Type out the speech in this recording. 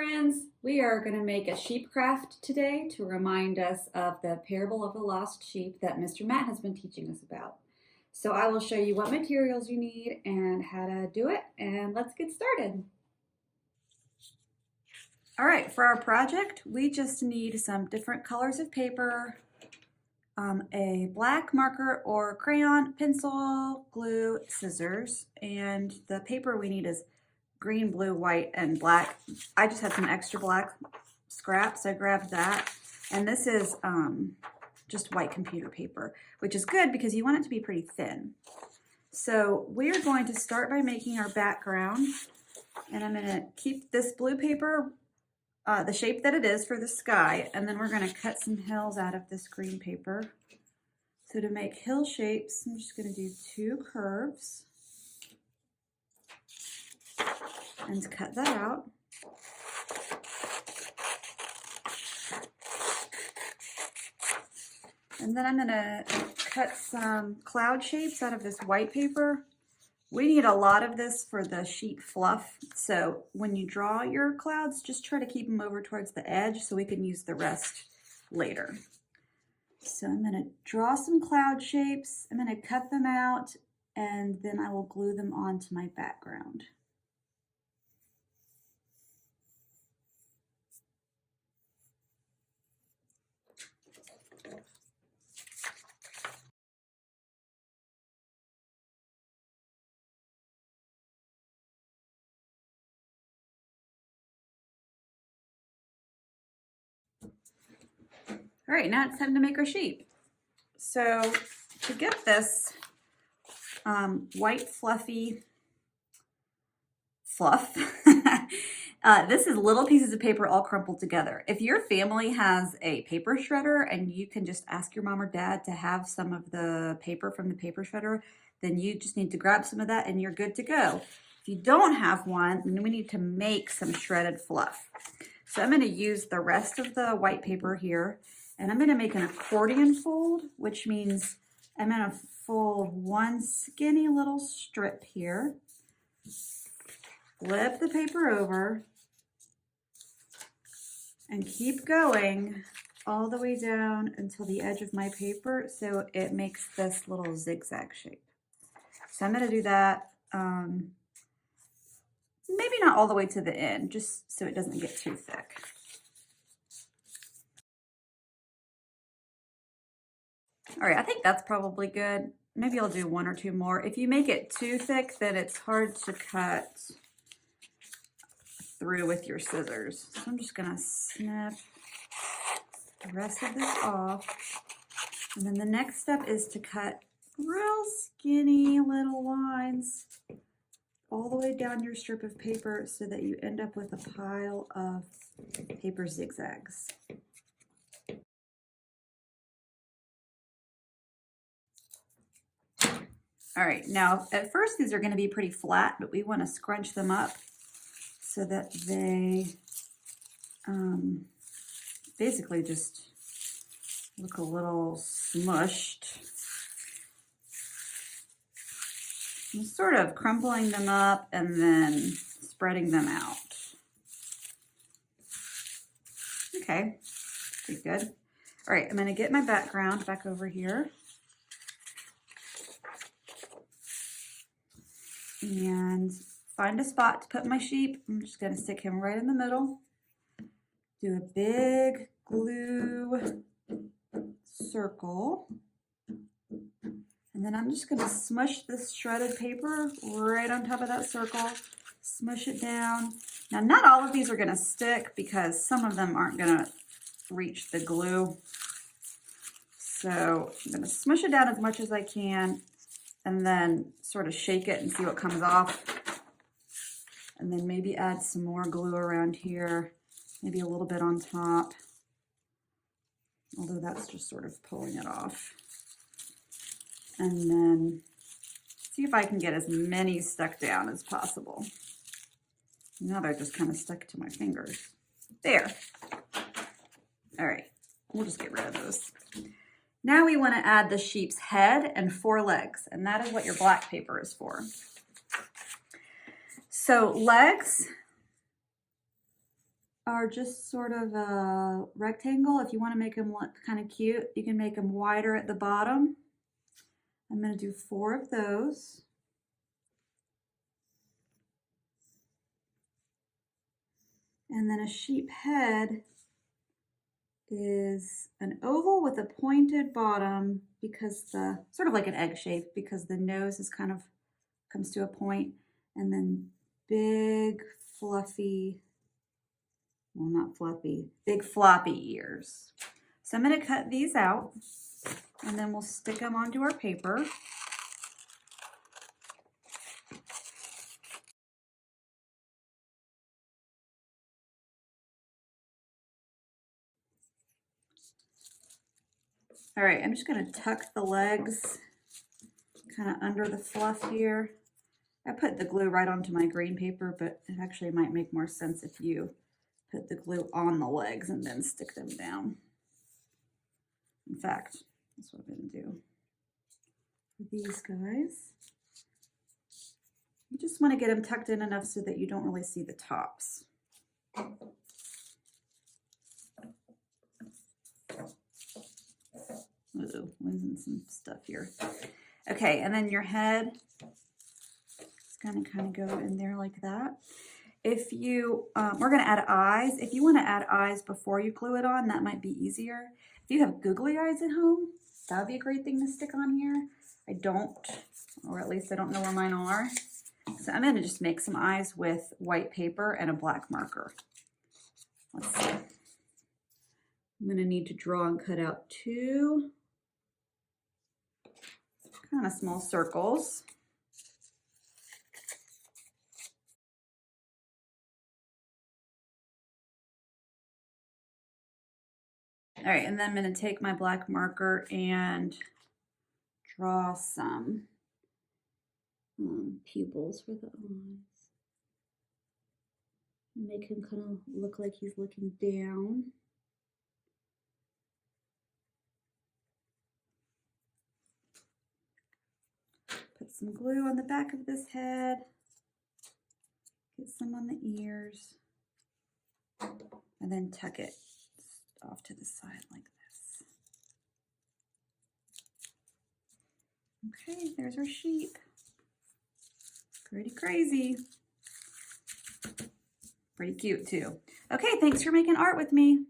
friends, we are going to make a sheep craft today to remind us of the parable of the lost sheep that Mr. Matt has been teaching us about. So I will show you what materials you need and how to do it, and let's get started. All right, for our project, we just need some different colors of paper, a black marker or crayon, pencil, glue, scissors, and the paper we need is green, blue, white, and black. I just had some extra black scraps, so I grabbed that. And this is just white computer paper, which is good because you want it to be pretty thin. So we're going to start by making our background, and I'm gonna keep this blue paper the shape that it is for the sky, and then we're gonna cut some hills out of this green paper. So to make hill shapes, I'm just gonna do 2 curves and cut that out. And then I'm gonna cut some cloud shapes out of this white paper. We need a lot of this for the sheep fluff. So when you draw your clouds, just try to keep them over towards the edge so we can use the rest later. So I'm gonna draw some cloud shapes. I'm gonna cut them out and then I will glue them onto my background. All right, now it's time to make our sheep. So to get this white fluffy fluff, this is little pieces of paper all crumpled together. If your family has a paper shredder and you can just ask your mom or dad to have some of the paper from the paper shredder, then you just need to grab some of that and you're good to go. If you don't have one, then we need to make some shredded fluff. So I'm going to use the rest of the white paper here, and I'm going to make an accordion fold, which means I'm going to fold one skinny little strip here, flip the paper over, and keep going all the way down until the edge of my paper so it makes this little zigzag shape. So I'm going to do that maybe not all the way to the end, just so it doesn't get too thick. All right, I think that's probably good. Maybe I'll do 1 or 2 more. If you make it too thick, then it's hard to cut through with your scissors. So I'm just gonna snip the rest of this off. And then the next step is to cut real skinny little lines all the way down your strip of paper so that you end up with a pile of paper zigzags. All right, now at first these are going to be pretty flat, but we want to scrunch them up so that they basically just look a little smushed. I'm sort of crumpling them up and then spreading them out. Okay, pretty good. All right, I'm going to get my background back over here. And find a spot to put my sheep. I'm just going to stick him right in the middle. Do a big glue circle. And then I'm just going to smush this shredded paper right on top of that circle. Smush it down. Now, not all of these are going to stick because some of them aren't going to reach the glue. So I'm going to smush it down as much as I can and then sort of shake it and see what comes off. And then maybe add some more glue around here, maybe a little bit on top, although that's just sort of pulling it off. And then see if I can get as many stuck down as possible. Now they're just kind of stuck to my fingers. There. All right, we'll just get rid of those. Now we want to add the sheep's head and 4 legs, and that is what your black paper is for. So legs, are just sort of a rectangle. If you want to make them look kind of cute, you can make them wider at the bottom. I'm going to do 4 of those. And then a sheep head is an oval with a pointed bottom because the, sort of like an egg shape, because the nose is kind of comes to a point, and then big fluffy, well, not fluffy, big floppy ears. So I'm going to cut these out, and then we'll stick them onto our paper. All right, I'm just going to tuck the legs kind of under the fluff here. I put the glue right onto my green paper, but it actually might make more sense if you put the glue on the legs and then stick them down. In fact, that's what I'm going to do for these guys. You just want to get them tucked in enough so that you don't really see the tops. Ooh, losing some stuff here. Okay, and then your head is going to kind of go in there like that. If you, we're going to add eyes. If you want to add eyes before you glue it on, that might be easier. If you have googly eyes at home, that would be a great thing to stick on here. I don't, or at least I don't know where mine are. So I'm going to just make some eyes with white paper and a black marker. Let's see. I'm going to need to draw and cut out 2 kind of small circles. All right, and then I'm going to take my black marker and draw some pupils for the eyes. And make him kind of look like he's looking down. Put some glue on the back of this head. Get some on the ears. And then tuck it off to the side like this. Okay, there's our sheep. Pretty crazy. Pretty cute too. Okay, thanks for making art with me.